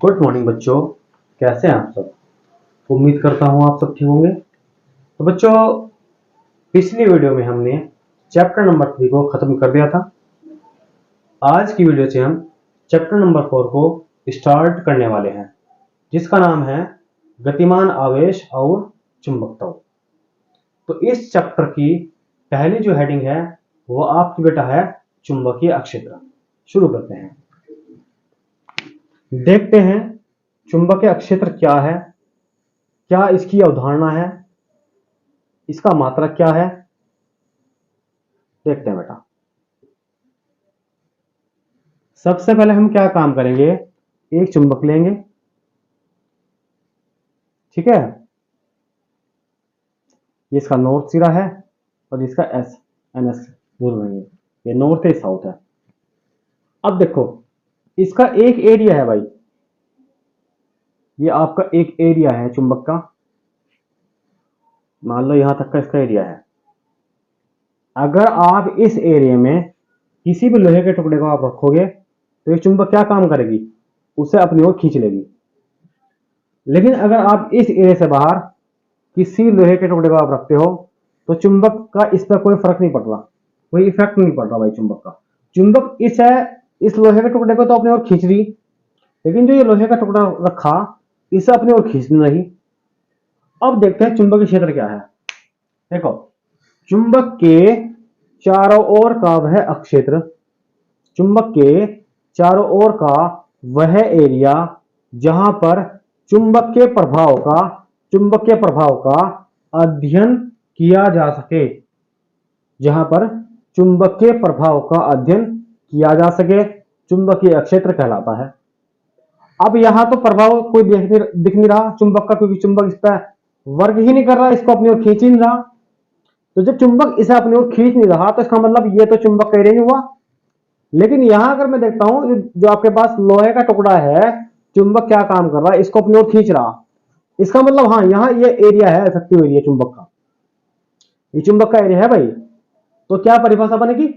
Good morning बच्चों, कैसे हैं आप सब। उम्मीद करता हूँ आप सब ठीक होंगे। तो बच्चों, पिछली वीडियो में हमने चैप्टर नंबर 3 को खत्म कर दिया था। आज की वीडियो से हम चैप्टर नंबर 4 को स्टार्ट करने वाले हैं, जिसका नाम है गतिमान आवेश और चुंबकत्व। तो इस चैप्टर की पहली जो हेडिंग है वो आपकी बेटा है चुंबकीय अक्षेत्र। शुरू करते हैं, देखते हैं चुंबकीय अक्षेत्र क्या है, क्या इसकी अवधारणा है, इसका मात्रक क्या है। देखते हैं बेटा। सबसे पहले हम क्या काम करेंगे, एक चुंबक लेंगे, ठीक है। ये इसका नॉर्थ सिरा है और इसका NS दूर में है, ये नॉर्थ है साउथ है। अब देखो, इसका एक एरिया है भाई, ये आपका एक एरिया है चुंबक का। मान लो यहां तक का इसका एरिया है। अगर आप इस एरिया में किसी भी लोहे के टुकड़े को आप रखोगे तो ये चुंबक क्या काम करेगी, उसे अपनी ओर खींच लेगी। लेकिन अगर आप इस एरिया से बाहर किसी लोहे के टुकड़े को आप रखते हो तो चुंबक का इस पर कोई फर्क नहीं पड़ रहा, कोई इफेक्ट नहीं पड़ रहा भाई चुंबक का। चुंबक इस लोहे के टुकड़े को तो अपनी ओर खींच रही, लेकिन जो ये लोहे का टुकड़ा रखा इसे अपनी ओर खींच नहीं रही। अब देखते हैं चुंबकीय क्षेत्र क्या है। देखो, चुंबक के चारों ओर का वह अक्षेत्र, चुंबक के चारों ओर का वह एरिया जहां पर चुंबकीय प्रभाव का अध्ययन किया जा सके, जहां पर चुंबकीय प्रभाव का अध्ययन किया जा सके, चुंबकीय क्षेत्र कहलाता है। अब यहां तो प्रभाव कोई दिख नहीं रहा चुंबक का, क्योंकि चुंबक इस पर वर्क ही नहीं कर रहा, इसको अपनी ओर खींच ही नहीं रहा। तो जब चुंबक इसे अपनी ओर खींच नहीं रहा तो इसका मतलब ये तो चुंबक का एरिया ही हुआ। लेकिन यहां अगर मैं देखता हूं जो आपके पास लोहे का टुकड़ा है, चुंबक क्या काम कर रहा है, इसको अपनी ओर खींच रहा। इसका मतलब हाँ, यहां ये एरिया है, इफेक्टिव एरिया चुंबक का, ये चुंबक का एरिया है भाई। तो क्या परिभाषा बनेगी,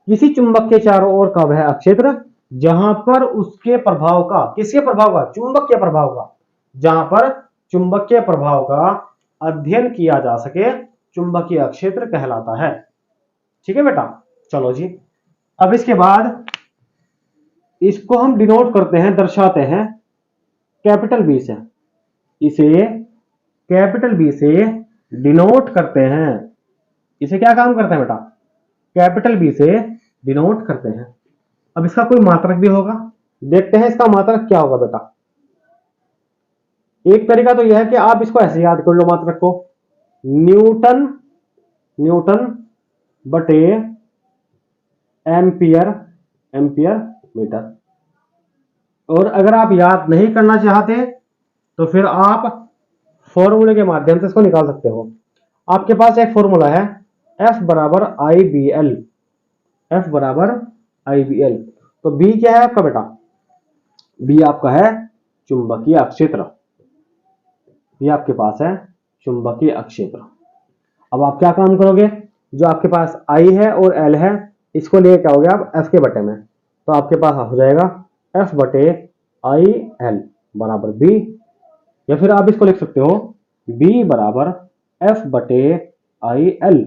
किसी चुंबक के चारों ओर का वह क्षेत्र जहां पर उसके प्रभाव का, किसके प्रभाव का, चुंबक के प्रभाव का, जहां पर चुंबकीय प्रभाव का अध्ययन किया जा सके, चुंबकीय क्षेत्र कहलाता है। ठीक है बेटा, चलो जी। अब इसके बाद इसको हम डिनोट करते हैं, दर्शाते हैं कैपिटल बी से। इसे कैपिटल बी से डिनोट करते हैं। इसे क्या काम करते हैं बेटा, कैपिटल बी से डिनोट करते हैं। अब इसका कोई मात्रक भी होगा, देखते हैं इसका मात्रक क्या होगा बेटा। एक तरीका तो यह है कि आप इसको ऐसे याद कर लो मात्रक को, न्यूटन बटे एम्पियर मीटर। और अगर आप याद नहीं करना चाहते तो फिर आप फॉर्मूले के माध्यम से इसको निकाल सकते हो। आपके पास एक फॉर्मूला है F बराबर IBL, F बराबर IBL। तो B क्या है आपका बेटा, B आपका है चुंबकीय क्षेत्र, ये आपके पास है चुंबकीय क्षेत्र। अब आप क्या काम करोगे, जो आपके पास I है और L है इसको ले क्या हो गया आप F के बटे में, तो आपके पास हो जाएगा F बटे IL बराबर B, या फिर आप इसको लिख सकते हो B बराबर F बटे IL।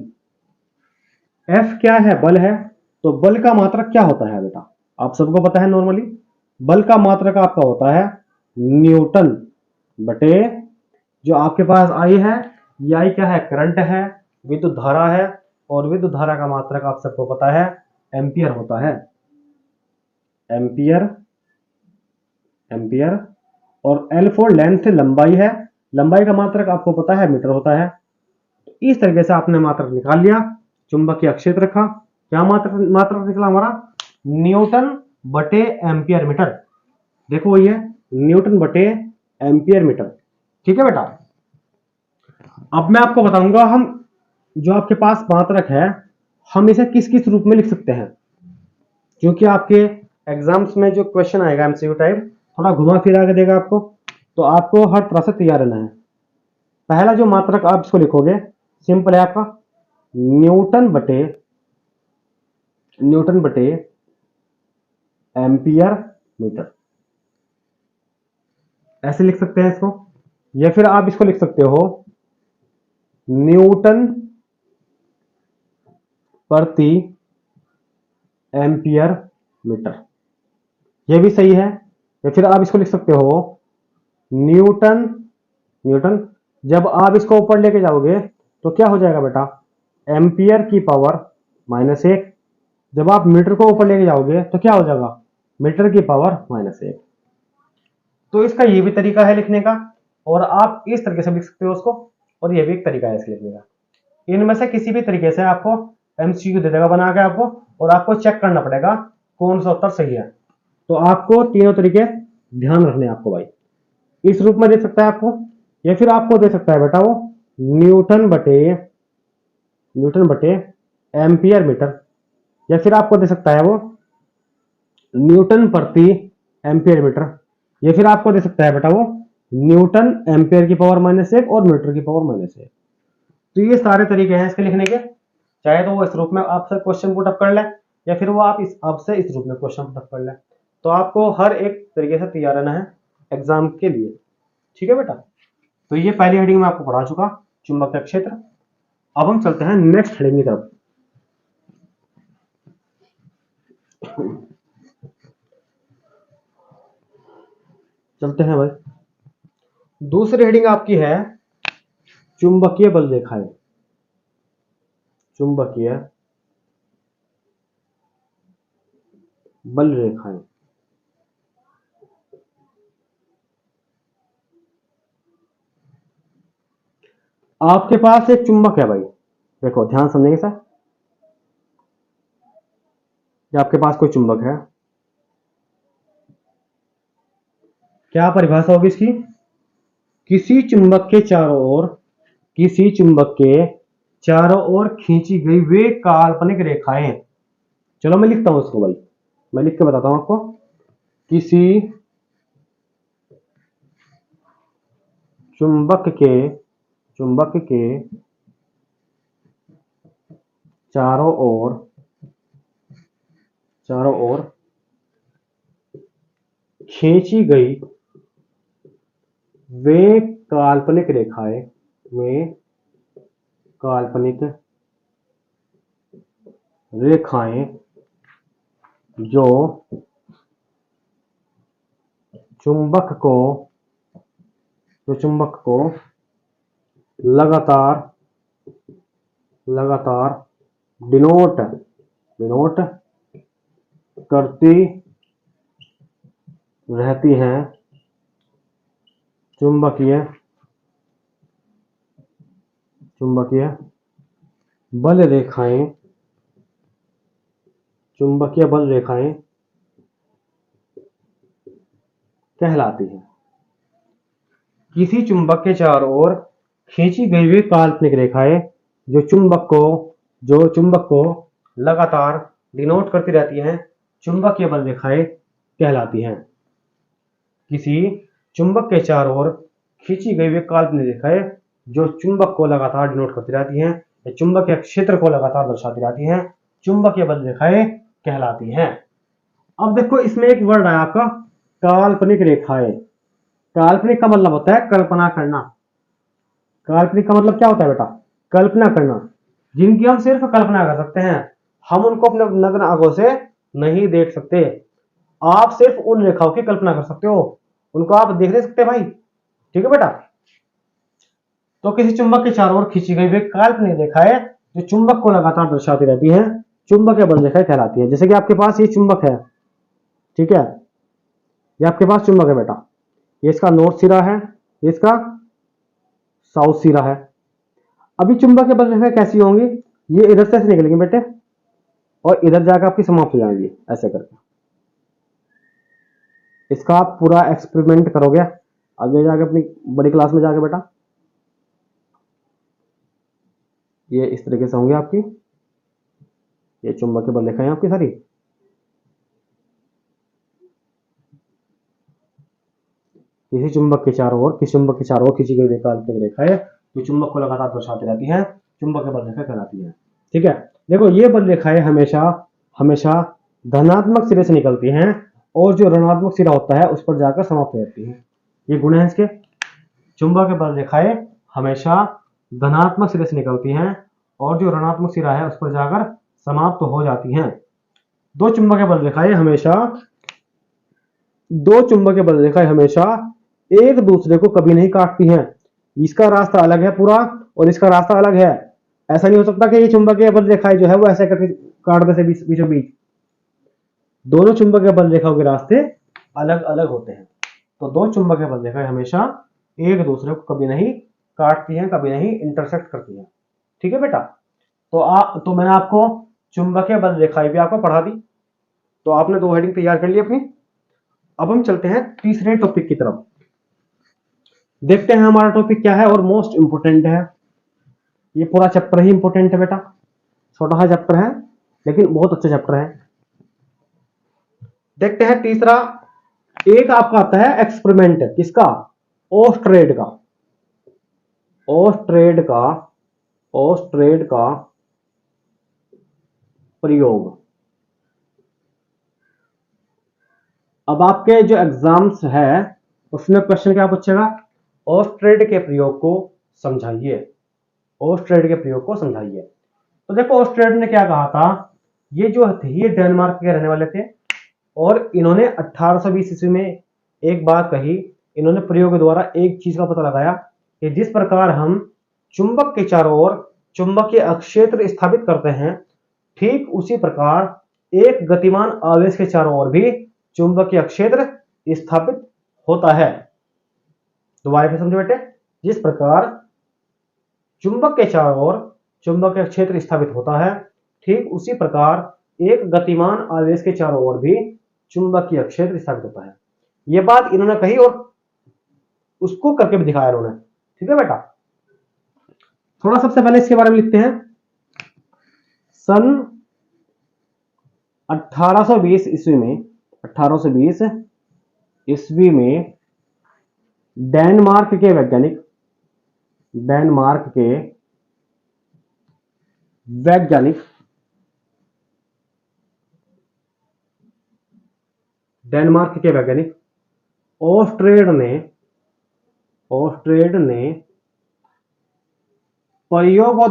F क्या है, बल है, तो बल का मात्रक क्या होता है बेटा, आप सबको पता है नॉर्मली बल का मात्रक आपका होता है न्यूटन बटे, जो आपके पास I है, ये I क्या है, करंट है, विद्युत धारा है, और विद्युत धारा का मात्रक आप सबको पता है एम्पियर होता है, एम्पियर। और L फॉर लेंथ लंबाई है, लंबाई का मात्रक आपको पता है मीटर होता है। तो इस तरीके से आपने मात्रक निकाल लिया चुंबकीय क्षेत्र का। क्या मात्रक निकला हमारा, न्यूटन बटे एम्पियर मीटर। देखो ये न्यूटन बटे एम्पियर मीटर। ठीक है बेटा, अब मैं आपको बताऊंगा हम जो आपके पास मात्रक है हम इसे किस किस रूप में लिख सकते हैं, क्योंकि आपके एग्जाम्स में जो क्वेश्चन आएगा एमसीक्यू टाइप थोड़ा घुमा फिरा के देगा आपको, तो आपको हर तरह से तैयार रहना है। पहला जो मात्रक आप इसको लिखोगे सिंपल है आपका न्यूटन बटे एम्पियर मीटर, ऐसे लिख सकते हैं इसको। या फिर आप इसको लिख सकते हो न्यूटन प्रति एम्पियर मीटर, यह भी सही है। या फिर आप इसको लिख सकते हो न्यूटन न्यूटन जब आप इसको ऊपर लेके जाओगे तो क्या हो जाएगा बेटा, एम्पियर की पावर -1। जब आप मीटर को ऊपर लेके जाओगे तो क्या हो जाएगा, मीटर की पावर -1। तो इसका ये भी तरीका है लिखने का, और आप इस तरीके से लिख सकते हो उसको, और ये भी एक तरीका है इसके लिखने का। इनमें से किसी भी तरीके से आपको एमसीक्यू दे देगा बना के आपको, और आपको चेक करना पड़ेगा कौन सा उत्तर सही है। तो आपको तीनों तरीके ध्यान रखने हैं आपको भाई। इस रूप में दे सकता है आपको, या फिर आपको दे सकता है बेटा वो न्यूटन बटे एम्पियर मीटर, या फिर आपको दे सकता है वो न्यूटन प्रति एम्पियर मीटर, या फिर आपको दे सकता है बेटा वो न्यूटन एम्पियर की पावर -1 और मीटर की पावर -1। तो ये सारे तरीके हैं इसके लिखने के। चाहे तो वो इस रूप में आपसे क्वेश्चन पुटअप कर ले, या फिर वो आप आपसे इस रूप में क्वेश्चन पुटअप कर ले। तो आपको हर एक तरीके से तैयार रहना है एग्जाम के लिए, ठीक है बेटा। तो ये पहली हेडिंग में आपको पढ़ा चुका चुंबकीय क्षेत्र। अब हम चलते हैं नेक्स्ट हेडिंग की तरफ। चलते हैं भाई, दूसरी हेडिंग आपकी है चुंबकीय बल रेखाएं। चुंबकीय बल रेखाएं, आपके पास एक चुंबक है भाई, देखो ध्यान समझेंगे सर। आपके पास कोई चुंबक है, क्या परिभाषा होगी इसकी, किसी चुंबक के चारों ओर खींची गई वे काल्पनिक रेखाएं। चलो मैं लिखता हूं इसको भाई, मैं लिख के बताता हूं आपको। किसी चुंबक के चारों ओर खींची गई वे काल्पनिक रेखाएं जो चुंबक को लगातार डिनोट करती रहती हैं, चुंबकीय बल रेखाएं कहलाती हैं। किसी चुंबक के चारों ओर खींची गई हुई काल्पनिक रेखाएं जो चुंबक को लगातार डिनोट करती रहती हैं, चुंबकीय बल रेखाएं कहलाती हैं। किसी चुंबक के चारों ओर खींची गई हुई काल्पनिक रेखाएं जो चुंबक को लगातार डिनोट करती रहती हैं, या चुंबकीय क्षेत्र को लगातार दर्शाती रहती हैं, चुंबकीय बल रेखाएं कहलाती हैं। अब देखो इसमें एक वर्ड आया आपका काल्पनिक रेखाएं। काल्पनिक का मतलब होता है कल्पना करना। काल्पनिक का मतलब क्या होता है बेटा, कल्पना करना, जिनकी हम सिर्फ कल्पना कर सकते हैं, हम उनको अपने नग्न आंखों से नहीं देख सकते। आप सिर्फ उन रेखाओं की कल्पना कर सकते हो, उनको आप देख नहीं सकते भाई, ठीक है बेटा। तो किसी चुंबक के चारों ओर खींची गई वे काल्पनिक रेखाएं जो चुंबक को लगातार दर्शाती रहती हैं, चुंबकीय बल रेखाएं कहलाती है। जैसे कि आपके पास ये चुंबक है, ठीक है, ये आपके पास चुंबक है बेटा, ये इसका नॉर्थ सिरा है, ये इसका साउथ सिरा है। अभी चुंबकीय बल रेखाएं कैसी होंगी, ये इधर से निकलेंगे बेटे और इधर जाकर आपकी समाप्त हो जाएंगी, ऐसे करके। इसका आप पूरा एक्सपेरिमेंट करोगे आगे जाके अपनी बड़ी क्लास में जाके बेटा। ये इस तरीके से होंगे आपकी, ये चुंबकीय बल रेखाएं आपकी सारी। किसी चुंबक के चारों ओर खींची गई काल्पनिक रेखाएं जो चुंबक को लगातार दर्शाती रहती हैं, चुंबकीय बल रेखा कहलाती है। ठीक है, देखो ये बल रेखाएं हमेशा धनात्मक सिरे से निकलती हैं और जो ऋणात्मक सिरा होता है उस पर जाकर समाप्त हो जाती है। ये गुण है इसके। चुंबकीय बल रेखाएं हमेशा धनात्मक सिरे से निकलती हैं और जो ऋणात्मक सिरा है उस पर जाकर समाप्त हो जाती हैं। दो चुंबकीय बल रेखाएं हमेशा एक दूसरे को कभी नहीं काटती हैं। इसका रास्ता अलग है पूरा और इसका रास्ता अलग है। ऐसा नहीं हो सकता कि ये चुंबकीय बल रेखाएं जो है वो ऐसे काट दे से बीचों बीच। दोनों चुंबकीय बल रेखाओं के रास्ते अलग अलग होते हैं। तो दो चुंबकीय बल रेखाएं हमेशा एक दूसरे को कभी नहीं काटती हैं, कभी नहीं इंटरसेक्ट करती हैं। ठीक है बेटा। तो मैंने आपको चुंबकीय बल रेखाएं भी आपको पढ़ा दी। तो आपने दो हेडिंग तैयार कर ली अपनी। अब हम चलते हैं तीसरे टॉपिक की तरफ। देखते हैं हमारा टॉपिक क्या है और मोस्ट इंपोर्टेंट है। ये पूरा चैप्टर ही इंपोर्टेंट है बेटा। छोटा सा चैप्टर है लेकिन बहुत अच्छा चैप्टर है। देखते हैं तीसरा। एक आपका आता है एक्सपेरिमेंट, किसका? ओस्ट्रेड का। ओस्ट्रेड का प्रयोग। अब आपके जो एग्जाम्स है उसमें क्वेश्चन क्या पूछेगा? ओस्ट्रेड के प्रयोग को समझाइए। ओस्ट्रेड के प्रयोग को समझाइए। तो देखो ओस्ट्रेड ने क्या कहा था। ये जो थे ये डेनमार्क के रहने वाले थे और इन्होंने 1820 ईस्वी में एक बात कही। इन्होंने प्रयोग द्वारा एक चीज का पता लगाया कि जिस प्रकार हम चुंबक के चारों ओर चुंबकीय अक्षेत्र स्थापित करते हैं, ठीक उसी प्रकार एक गतिमान आवेश के चारों ओर भी चुंबकीय क्षेत्र स्थापित होता है। दोबारा फिर समझो बेटे। जिस प्रकार चुंबक के चारों ओर चुंबकीय क्षेत्र स्थापित होता है, ठीक उसी प्रकार एक गतिमान आवेश के चारों ओर भी चुंबकीय क्षेत्र स्थापित होता है। यह बात इन्होंने कही और उसको करके भी दिखाया इन्होंने। ठीक है बेटा। थोड़ा सबसे पहले इसके बारे में लिखते हैं। सन 1820 ईस्वी में डेनमार्क के वैज्ञानिक ओस्ट्रेड ने प्रयोगों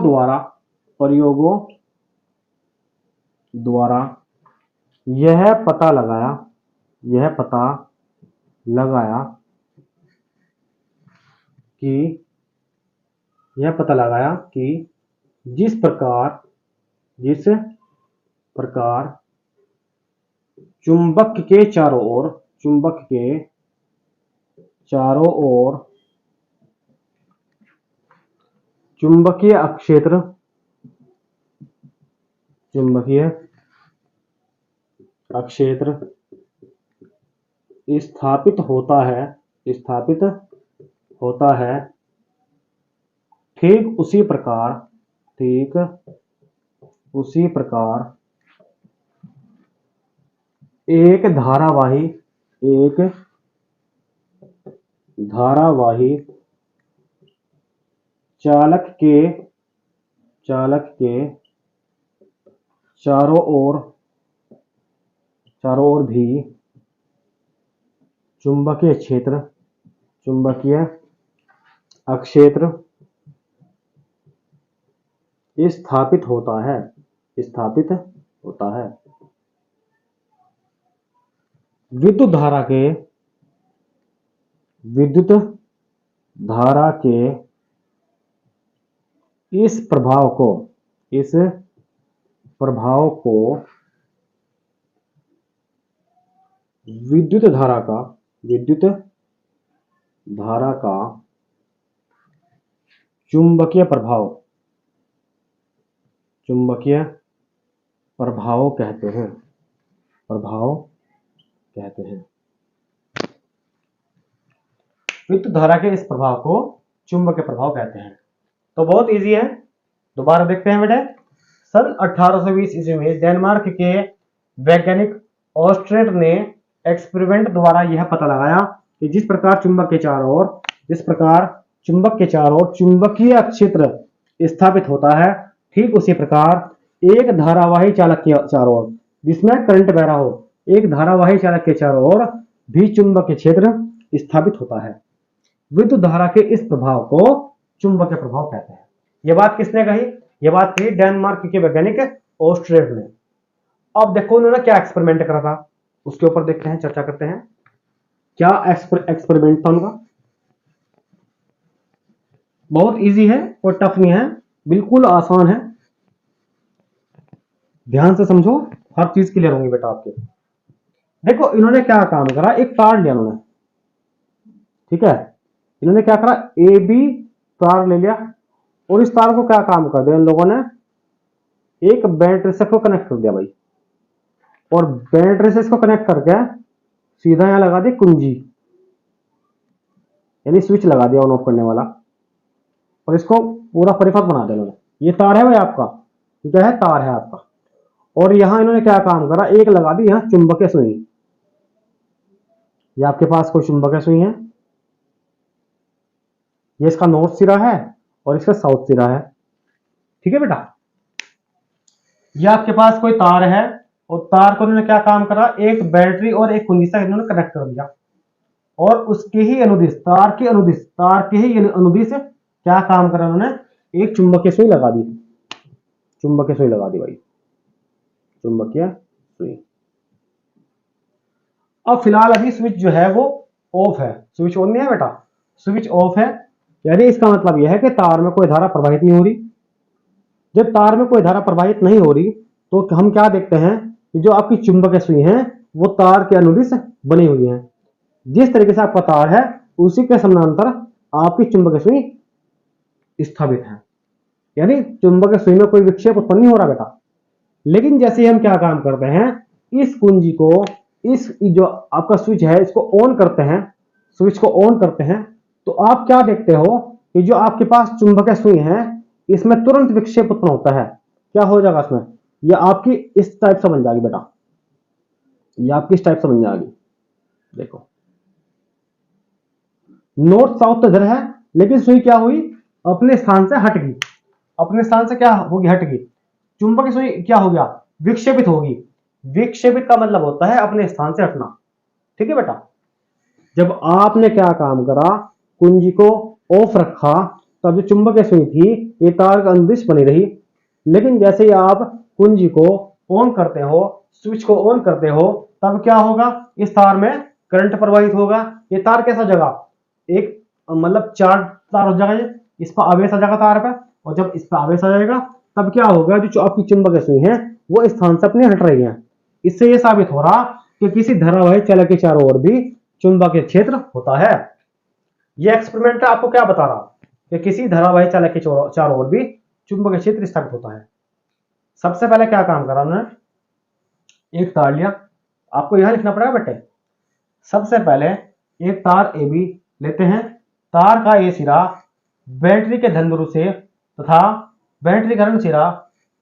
द्वारा यह पता लगाया कि जिस प्रकार चुंबक के चारों ओर चुंबकीय अक्षेत्र स्थापित होता है, ठीक उसी प्रकार एक धारावाही चालक के चारों ओर भी चुंबकीय अक्षेत्र स्थापित होता है। विद्युत धारा के इस प्रभाव को विद्युत धारा का चुंबकीय प्रभाव कहते हैं। विद्युत धारा के इस प्रभाव को चुंबकीय प्रभाव कहते हैं। तो बहुत इजी है। दोबारा देखते हैं बेटे। सन 1820 ईस्वी में डेनमार्क के वैज्ञानिक ओस्ट्रेड ने एक्सपेरिमेंट द्वारा यह पता लगाया कि जिस प्रकार चुंबक के चारों ओर चुंबकीय क्षेत्र स्थापित होता है, ठीक उसी प्रकार एक धारावाही चालक के चारों ओर जिसमें करंट बह रहा हो, एक धारावाही चालक के चारों ओर भी चुंबकीय क्षेत्र स्थापित होता है। विद्युत धारा के इस प्रभाव को चुंबकीय प्रभाव कहते हैं। यह बात किसने कही? यह बात कही डेनमार्क के वैज्ञानिक ऑस्ट्रेट ने। अब देखो उन्होंने क्या एक्सपेरिमेंट करा था, उसके ऊपर देखते हैं, चर्चा करते हैं। क्या एक्सपेरिमेंट था उनका? बहुत इजी है और टफ नहीं है, बिल्कुल आसान है। ध्यान से समझो, हर चीज क्लियर होंगी बेटा आपके। देखो इन्होंने क्या काम करा, एक तार लिया उन्होंने, ठीक है। इन्होंने क्या करा, ए बी तार ले लिया और इस तार को क्या काम कर दिया इन लोगों ने, एक बैटरी से को कनेक्ट कर दिया भाई। और बैटरी से इसको कनेक्ट करके सीधा यहां लगा दी कुंजी, यानी स्विच लगा दिया ऑन ऑफ करने वाला, और इसको पूरा परिपथ बना दिया इन्होंने। ये तार है भाई आपका, ये क्या है, तार है आपका। और यहां इन्होंने क्या काम करा, एक लगा दी यहां चुंबकीय सुई। ये आपके पास कोई चुंबकीय सुई है, ये इसका नॉर्थ सिरा है और इसका साउथ सिरा है, ठीक है बेटा। ये आपके पास कोई तार है और तार को इन्होंने क्या काम करा, एक बैटरी और एक कुंजी से इन्होंने कनेक्ट कर दिया। और उसके ही अनुदिश, तार के ही अनुदिश क्या काम करा उन्होंने, एक चुंबकीय सुई लगा दी, चुंबकीय सुई लगा दी भाई, चुंबकीय सुई। अब फिलहाल अभी स्विच जो है वो ऑफ है, स्विच ऑन नहीं है बेटा, स्विच ऑफ है। यानी इसका मतलब यह है कि तार में कोई धारा प्रवाहित नहीं हो रही। जब तार में कोई धारा प्रवाहित नहीं हो रही तो हम क्या देखते हैं कि जो आपकी चुंबकीय सुई है वो तार के अनुदिश बनी हुई है। जिस तरीके से आपका तार है उसी के समानांतर आपकी चुंबकीय सुई स्थापित है, यानी चुंबकीय सुई में कोई विक्षेप उत्पन्न नहीं हो रहा बेटा। लेकिन जैसे हम क्या काम करते हैं, इस कुंजी को, इस जो आपका स्विच है इसको ऑन करते हैं, स्विच को ऑन करते हैं, तो आप क्या देखते हो कि जो आपके पास चुंबकीय सुई है इसमें तुरंत विक्षेप उत्पन्न होता है। क्या हो जाएगा इसमें, ये आपकी इस टाइप से बन जाएगी बेटा, ये आपकी इस टाइप से बन जाएगी। देखो नॉर्थ साउथ तो इधर है, लेकिन सुई क्या हुई, अपने स्थान से हट गई, अपने स्थान से क्या होगी, हट गई। चुंबकीय सुई क्या हो गया, विक्षेपित होगी। विक्षेपित का मतलब होता है अपने स्थान से हटना, ठीक है बेटा। जब आपने क्या काम करा, कुंजी को ऑफ रखा, तब जो चुंबकीय सुई थी ये तार का अनुदिश बनी रही। लेकिन जैसे ही आप कुंजी को ऑन करते हो, स्विच को ऑन करते हो, तब क्या होगा, इस तार में करंट प्रवाहित होगा। ये तार कैसा जगह, एक मतलब चार तार हो जाएगा, इस पर आवेश आ जाएगा तार पर, और जब इस पर आवेश आ जाएगा तब क्या होगा, जो आपकी चुंबकीय सुई है वो स्थान से अपने हट रही है। इससे यह साबित हो रहा कि किसी धारावाही चालक के चारों ओर भी चुंबकीय क्षेत्र होता है। यह एक्सपेरिमेंट आपको क्या बता रहा कि किसी धारावाही चालक के चारों ओर भी चुंबकीय क्षेत्र स्थापित होता है। सबसे पहले क्या काम करा उन्होंने, एक तार लिया, आपको यहां लिखना पड़ेगा बेटे। सबसे पहले एक तार ए बी लेते हैं, तार का ए सिरा बैटरी के धन ध्रुव से तथा बैटरी का ऋण सिरा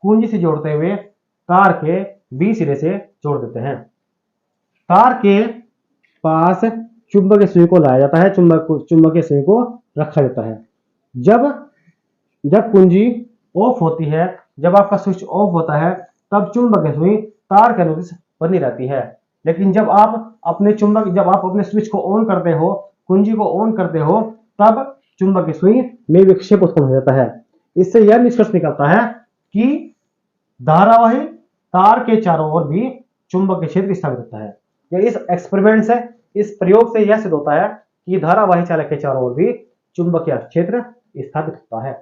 कुंजी से जोड़ते हुए तार के बी सिरे से जोड़ देते हैं। तार के पास चुंबकीय सुई को लाया जाता है, चुंबकीय सुई को रखा जाता है। जब कुंजी ऑफ होती है, जब आपका स्विच ऑफ होता है, तब चुंबकीय सुई तार के अनुदिश बनी रहती है। लेकिन जब आप अपने स्विच को ऑन करते हो, कुंजी को ऑन करते हो, तब चुंबकीय सुई में विक्षेप उत्पन्न हो जाता है। इससे यह निष्कर्ष निकलता है कि धारावाही तार के चारों ओर भी चुंबकीय क्षेत्र स्थापित होता है। या इस एक्सपेरिमेंट से, इस प्रयोग से यह सिद्ध होता है कि धारावाही चालक के चारों ओर भी चुंबकीय क्षेत्र स्थापित होता है।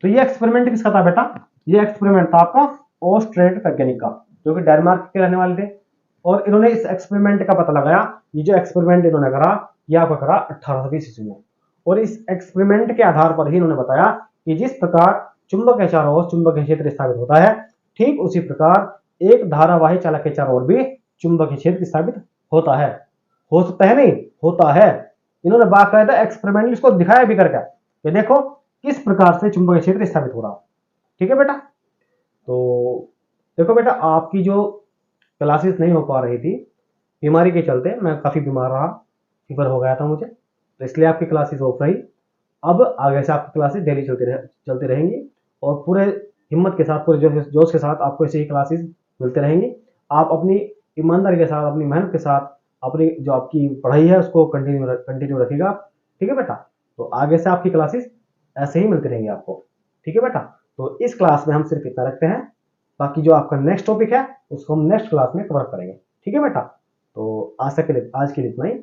तो ये एक्सपेरिमेंट किसका था बेटा, ये एक्सपेरिमेंट था आपका ऑस्ट्रेट वैज्ञानिक का, जो कि डेनमार्क के रहने वाले थे। और इन्होंने इस एक्सपेरिमेंट का पता लगाया, ये जो एक्सपेरिमेंट इन्होंने करा ये आपका करा 1820 ईस्वी में। और इस एक्सपेरिमेंट के आधार पर ही इन्होंने बताया कि जिस प्रकार चुंबक के चारों ओर चुंबकीय क्षेत्र स्थापित होता है, ठीक उसी प्रकार एक धारावाही चालक के चारों ओर भी चुंबकीय क्षेत्र स्थापित होता है। हो सकता है, नहीं होता है। इन्होंने बाकायदा एक्सपेरिमेंट इसको दिखाया भी करके कि देखो किस प्रकार से चुंबकीय क्षेत्र स्थापित हो रहा। ठीक है बेटा। तो देखो बेटा, आपकी जो क्लासेस नहीं हो पा रही थी बीमारी के चलते, मैं काफी बीमार रहा, फीवर हो गया था मुझे, तो इसलिए आपकी क्लासेस ऑफ रही। अब आगे से आपकी क्लासेस डेली चलती रहेंगी और पूरे हिम्मत के साथ, पूरे जोश के साथ आपको ऐसे ही क्लासेस मिलते रहेंगी। आप अपनी ईमानदारी के साथ, अपनी मेहनत के साथ अपनी जो आपकी पढ़ाई है उसको कंटिन्यू रखिएगा। ठीक है बेटा, तो आगे से आपकी क्लासेस ऐसे ही मिलती रहेंगी आपको। ठीक है बेटा, तो इस क्लास में हम सिर्फ इतना रखते हैं, बाकी जो आपका नेक्स्ट टॉपिक है उसको हम नेक्स्ट क्लास में कवर करेंगे। ठीक है बेटा, तो आज के लिए इतना ही।